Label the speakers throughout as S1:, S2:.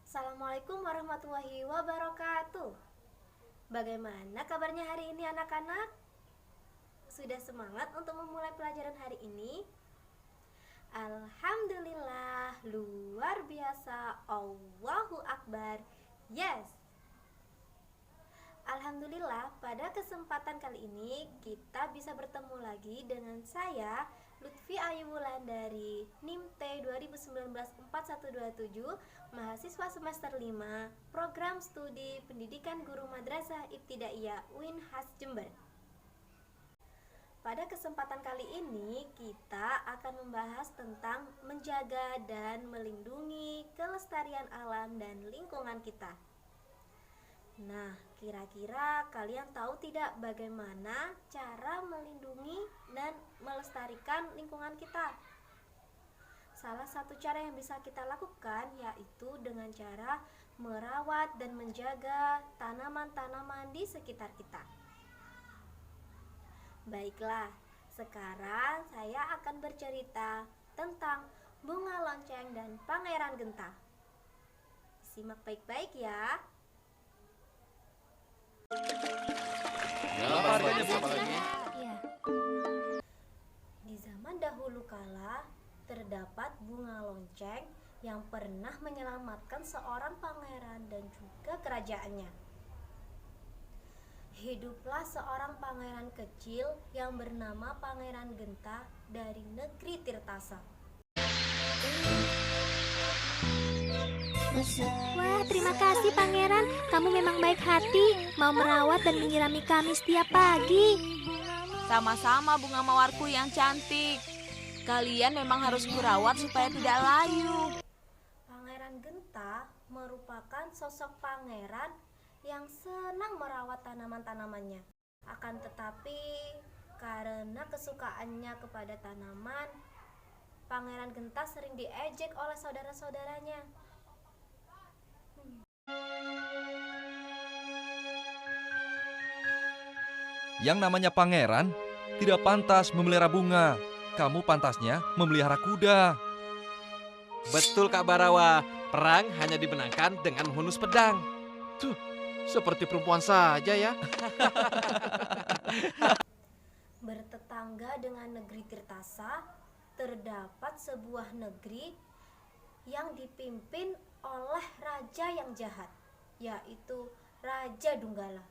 S1: Assalamualaikum warahmatullahi wabarakatuh. Bagaimana kabarnya hari ini anak-anak? Sudah semangat untuk memulai pelajaran hari ini? Alhamdulillah, luar biasa. Allahu Akbar. Yes. Alhamdulillah, pada kesempatan kali ini kita bisa bertemu lagi dengan saya Lutfi Ayuwulan dari NIM T 2019-4127, mahasiswa semester 5, program studi pendidikan guru madrasah Ibtidaiyah UIN Khas Jember. Pada kesempatan kali ini kita akan membahas tentang menjaga dan melindungi kelestarian alam dan lingkungan kita. Nah, kira-kira kalian tahu tidak bagaimana cara melindungi dan melestarikan lingkungan kita? Salah satu cara yang bisa kita lakukan yaitu dengan cara merawat dan menjaga tanaman-tanaman di sekitar kita. Baiklah, sekarang saya akan bercerita tentang bunga lonceng dan pangeran genta. Simak baik-baik ya.
S2: Berapa harganya, Bu?
S1: Ya. Di zaman dahulu kala, terdapat bunga lonceng yang pernah menyelamatkan seorang pangeran dan juga kerajaannya. Hiduplah seorang pangeran kecil yang bernama Pangeran Genta dari negeri Tirtasa.
S3: Wah, terima kasih Pangeran. Kamu memang baik hati, mau merawat dan menyirami kami setiap pagi.
S4: Sama-sama bunga mawarku yang cantik. Kalian memang harus kurawat supaya tidak layu.
S1: Pangeran Genta merupakan sosok pangeran yang senang merawat tanaman-tanamannya. Akan tetapi, karena kesukaannya kepada tanaman, Pangeran Genta sering diejek oleh saudara-saudaranya.
S2: Yang namanya pangeran tidak pantas memelihara bunga. Kamu pantasnya memelihara kuda.
S5: Betul Kak Barawa, perang hanya dimenangkan dengan menghunus pedang. Tuh, seperti perempuan saja ya.
S1: Bertetangga dengan negeri Tirtasa, terdapat sebuah negeri yang dipimpin oleh raja yang jahat, yaitu Raja Dunggala.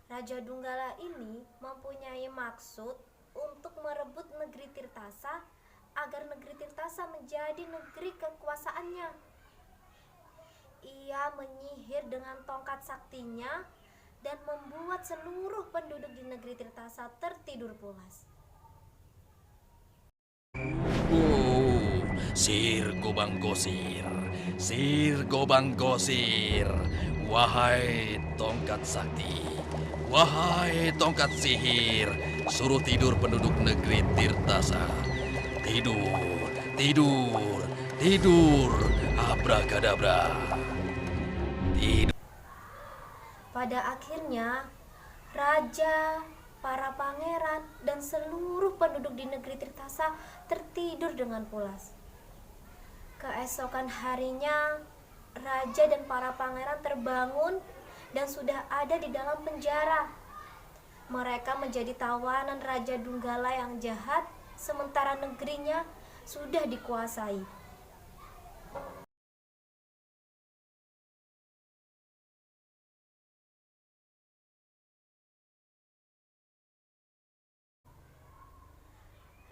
S1: Raja Dunggala ini mempunyai maksud untuk merebut negeri Tirtasa agar negeri Tirtasa menjadi negeri kekuasaannya. Ia menyihir dengan tongkat saktinya dan membuat seluruh penduduk di negeri Tirtasa tertidur pulas.
S6: Sir Gobang Gosir, Sir Gobang Gosir, wahai tongkat sakti, wahai tongkat sihir, suruh tidur penduduk negeri Tirtasa. Tidur, tidur, tidur, abrakadabra. Tidur.
S1: Pada akhirnya, raja, para pangeran, dan seluruh penduduk di negeri Tirtasa tertidur dengan pulas. Keesokan harinya, raja dan para pangeran terbangun dan sudah ada di dalam penjara. Mereka menjadi tawanan Raja Dunggala yang jahat, sementara negerinya sudah dikuasai.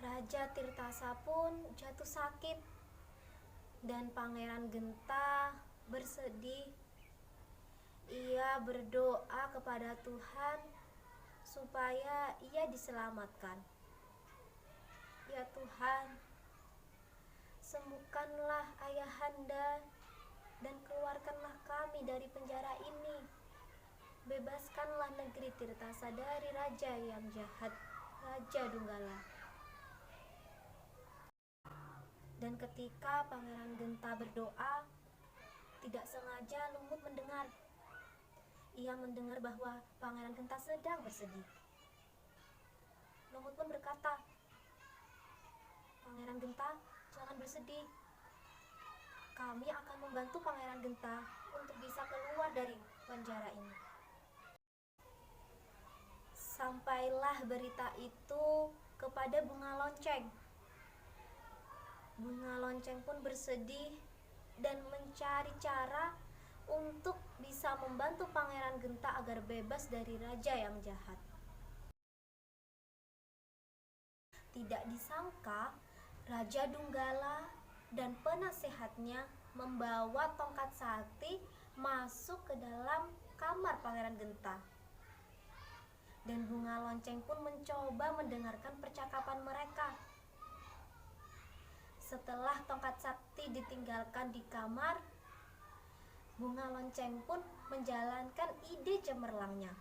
S1: Raja Tirtasa pun jatuh sakit dan Pangeran Genta bersedih. Ia berdoa kepada Tuhan supaya ia diselamatkan. Ya Tuhan, sembuhkanlah ayahanda dan keluarkanlah kami dari penjara ini. Bebaskanlah negeri Tirtasa dari raja yang jahat, Raja Dunggala. Dan ketika Pangeran Genta berdoa, tidak sengaja Lumut mendengar. Ia mendengar bahwa Pangeran Genta sedang bersedih. Lumut pun berkata, "Pangeran Genta, jangan bersedih. kami akan membantu Pangeran Genta untuk bisa keluar dari penjara ini. Sampailah berita itu kepada Bunga Lonceng. Bunga Lonceng pun bersedih dan mencari cara untuk bisa membantu Pangeran Genta agar bebas dari raja yang jahat. Tidak disangka, Raja Dunggala dan penasehatnya membawa tongkat sakti masuk ke dalam kamar Pangeran Genta. Dan Bunga Lonceng pun mencoba mendengarkan percakapan mereka. Setelah tongkat sakti ditinggalkan di kamar, Bunga Lonceng pun menjalankan ide cemerlangnya.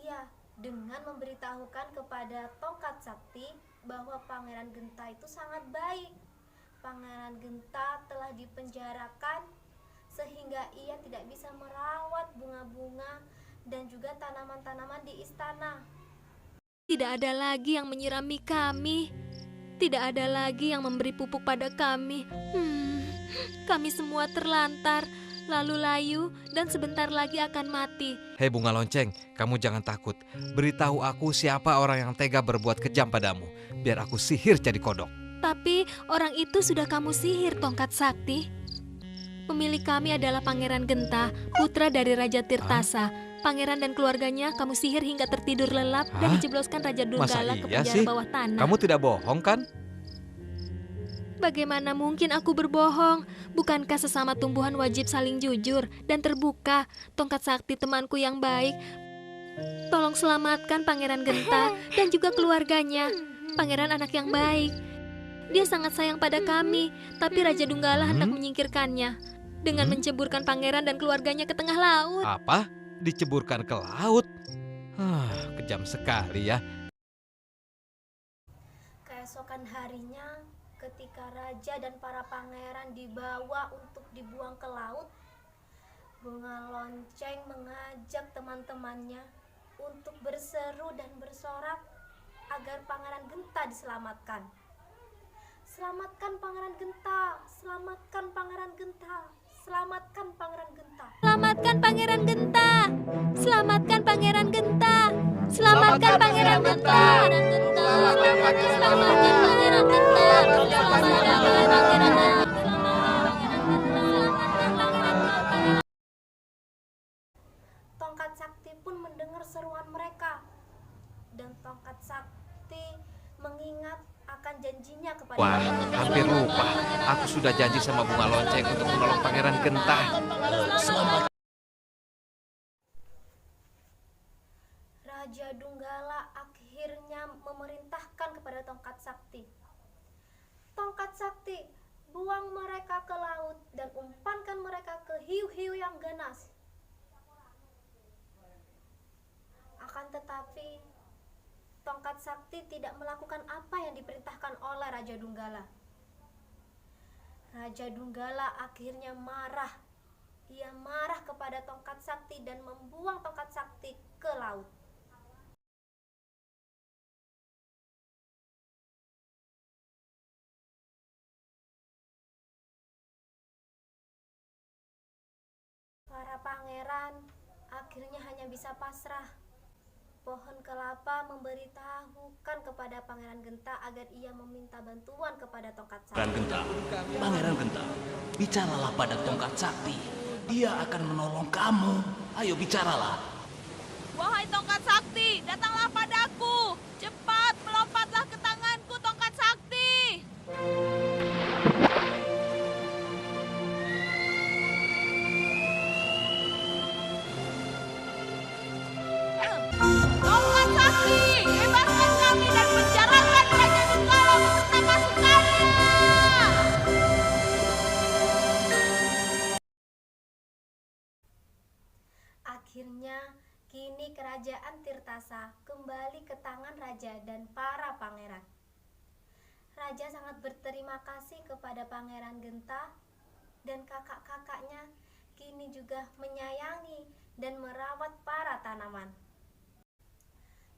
S1: Ia dengan memberitahukan kepada tongkat sakti bahwa Pangeran Genta itu sangat baik. Pangeran Genta telah dipenjarakan sehingga ia tidak bisa merawat bunga-bunga dan juga tanaman-tanaman di istana.
S3: Tidak ada lagi yang menyirami kami. Tidak ada lagi yang memberi pupuk pada kami. Kami semua terlantar, lalu layu, dan sebentar lagi akan mati.
S5: Hei Bunga Lonceng, kamu jangan takut. Beritahu aku siapa orang yang tega berbuat kejam padamu, biar aku sihir jadi kodok.
S3: Tapi orang itu sudah kamu sihir, tongkat sakti. Pemilik kami adalah Pangeran Genta, putra dari Raja Tirtasa. Pangeran dan keluarganya kamu sihir hingga tertidur lelap dan dijebloskan Raja Dunggala ke
S5: iya
S3: penjara
S5: sih?
S3: bawah tanah.
S5: Kamu tidak bohong kan?
S3: Bagaimana mungkin aku berbohong? Bukankah sesama tumbuhan wajib saling jujur dan terbuka? Tongkat sakti temanku yang baik, tolong selamatkan Pangeran Genta dan juga keluarganya. Pangeran anak yang baik. Dia sangat sayang pada kami, tapi Raja Dunggala hendak menyingkirkannya dengan menceburkan pangeran dan keluarganya ke tengah laut.
S5: Apa? Diceburkan ke laut? Kejam sekali ya.
S1: Keesokan harinya, ketika raja dan para pangeran dibawa untuk dibuang ke laut, Bunga Lonceng mengajak teman-temannya untuk berseru dan bersorak agar Pangeran Genta diselamatkan. Selamatkan Pangeran Genta, selamatkan Pangeran Genta, selamatkan Pangeran Genta.
S3: Selamatkan Pangeran Genta! Selamatkan Pangeran Genta! Selamatkan Pangeran Genta! Selamatkan Pangeran Genta! Selamatkan Pangeran Genta!
S1: Tongkat sakti pun mendengar seruan mereka, dan tongkat sakti mengingat akan janjinya kepada
S5: Wah,
S1: Pangeran Genta.
S5: hampir lupa. Aku sudah janji sama Bunga Lonceng untuk menolong Pangeran Genta.
S1: Raja Dunggala akhirnya memerintahkan kepada tongkat sakti. Tongkat sakti, buang mereka ke laut dan umpankan mereka ke hiu-hiu yang ganas. Akan tetapi, tongkat sakti tidak melakukan apa yang diperintahkan oleh Raja Dunggala. Raja Dunggala akhirnya marah. Ia marah kepada tongkat sakti dan membuang tongkat sakti ke laut. Para pangeran akhirnya hanya bisa pasrah. Pohon kelapa memberitahukan kepada Pangeran Genta agar ia meminta bantuan kepada tongkat
S6: Pangeran
S1: sakti.
S6: Genta, Pangeran Genta, bicaralah pada tongkat sakti. Dia akan menolong kamu. Ayo bicaralah.
S4: Wahai tongkat sakti, datanglah padaku. Cepat melompatlah ke tanganku, tongkat sakti. Tongkat sakti, bebaskan kami dan penjarakan Raja Dunggala beserta pasukannya.
S1: Akhirnya, kini kerajaan Tirtasa kembali ke tangan raja dan para pangeran. Raja sangat berterima kasih kepada Pangeran Genta dan kakak-kakaknya kini juga menyayangi dan merawat para tanaman.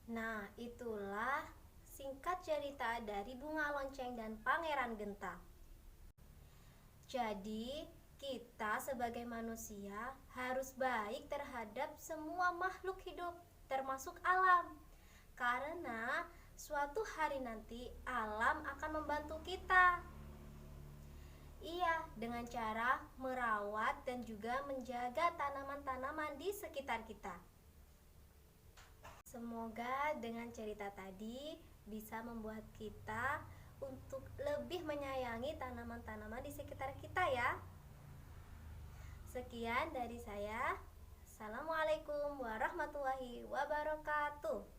S1: Nah, itulah singkat cerita dari Bunga Lonceng dan Pangeran Genta. Jadi, kita sebagai manusia harus baik terhadap semua makhluk hidup, termasuk alam. Karena suatu hari nanti alam akan membantu kita. Iya, dengan cara merawat dan juga menjaga tanaman-tanaman di sekitar kita. Semoga dengan cerita tadi bisa membuat kita untuk lebih menyayangi tanaman-tanaman di sekitar kita ya. Sekian dari saya. Assalamualaikum warahmatullahi wabarakatuh.